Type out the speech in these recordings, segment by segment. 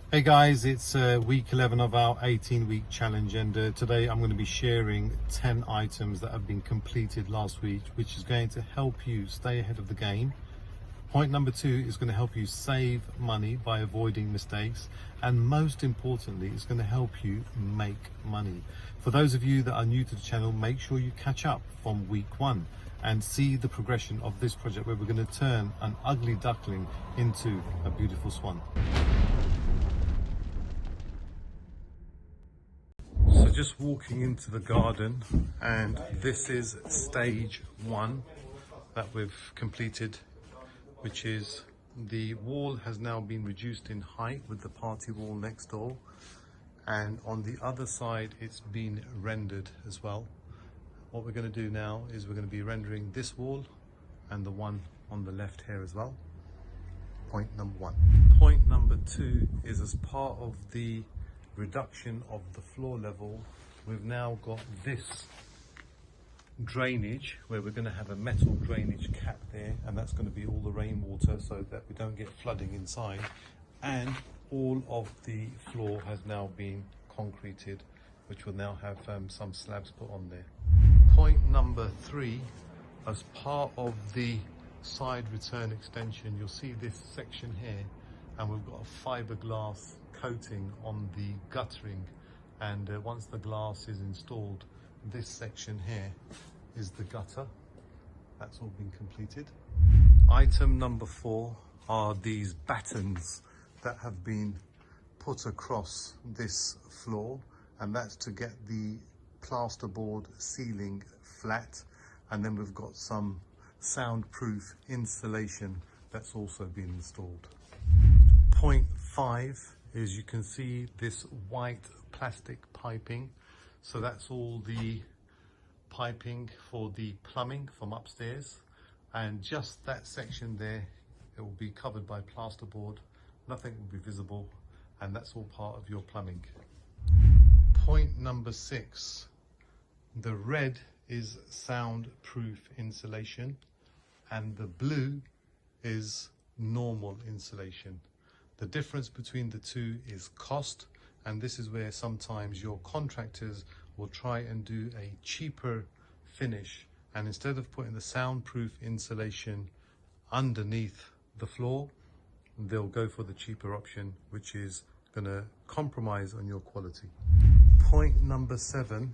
Hey guys, it's week 11 of our 18-week challenge, and today I'm going to be sharing 10 items that have been completed last week, which is going to help you stay ahead of the game. Point number 2 is going to help you save money by avoiding mistakes, and most importantly, it's going to help you make money. For those of you that are new to the channel, make sure you catch up from week 1 and see the progression of this project, where we're going to turn an ugly duckling into a beautiful swan. So just walking into the garden, and this is stage 1 that we've completed, which is the wall has now been reduced in height with the party wall next door, and on the other side it's been rendered as well. What we're going to do now is we're going to be rendering this wall and the one on the left here as well. Point number 1. Point number 2 is, as part of the reduction of the floor level, we've now got this drainage where we're going to have a metal drainage cap there, and that's going to be all the rainwater so that we don't get flooding inside, and all of the floor has now been concreted, which will now have some slabs put on there. Point number 3, as part of the side return extension, you'll see this section here, and we've got a fiberglass coating on the guttering, and once the glass is installed, this section here is the gutter. That's all been completed. Item number 4 are these battens that have been put across this floor, and that's to get the plasterboard ceiling flat, and then we've got some soundproof insulation that's also been installed. Point 5 is, you can see this white plastic piping, so that's all the piping for the plumbing from upstairs, and just that section there, it will be covered by plasterboard, nothing will be visible, and that's all part of your plumbing. Point number 6, the red is soundproof insulation and the blue is normal insulation. The difference between the two is cost, and this is where sometimes your contractors will try and do a cheaper finish, and instead of putting the soundproof insulation underneath the floor, they'll go for the cheaper option, which is going to compromise on your quality. Point number 7,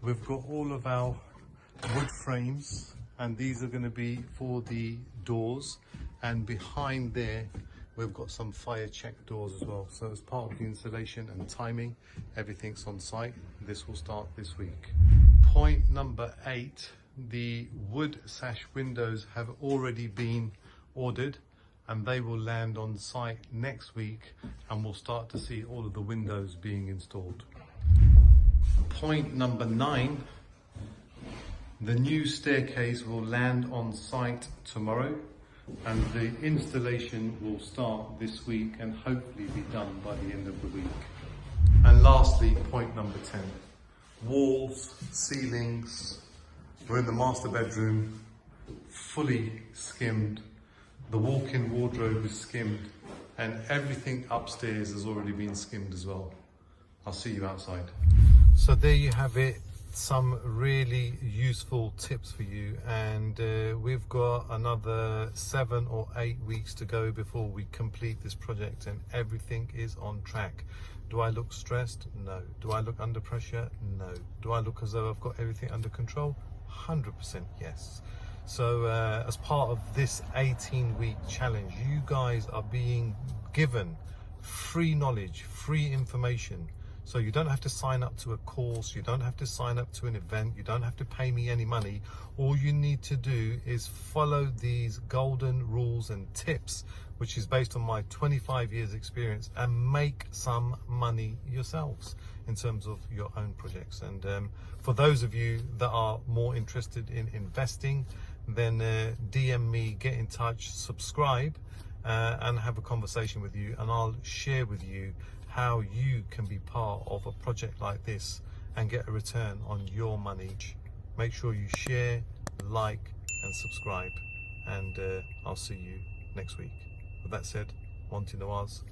we've got all of our wood frames, and these are going to be for the doors, and behind there we've got some fire check doors as well. So as part of the installation and timing, everything's on site. This will start this week. Point number 8, the wood sash windows have already been ordered, and they will land on site next week, and we'll start to see all of the windows being installed. Point number 9, the new staircase will land on site tomorrow, and the installation will start this week and hopefully be done by the end of the week. And lastly, point number 10, walls, ceilings. We're in the master bedroom, fully skimmed. The walk-in wardrobe is skimmed, and everything upstairs has already been skimmed as well. I'll see you outside. So there you have it, some really useful tips for you, and we've got another 7 or 8 weeks to go before we complete this project, and everything is on track. Do I look stressed? No. Do I look under pressure? No. Do I look as though I've got everything under control? 100% yes. So as part of this 18-week challenge, you guys are being given free knowledge, free information. So you don't have to sign up to a course, you don't have to sign up to an event, you don't have to pay me any money. All you need to do is follow these golden rules and tips, which is based on my 25 years experience, and make some money yourselves in terms of your own projects. And for those of you that are more interested in investing, then DM me, get in touch, subscribe, and have a conversation with you, and I'll share with you how you can be part of a project like this and get a return on your money. Make sure you share, like and subscribe, and I'll see you next week. With that said, Monty Nawaz.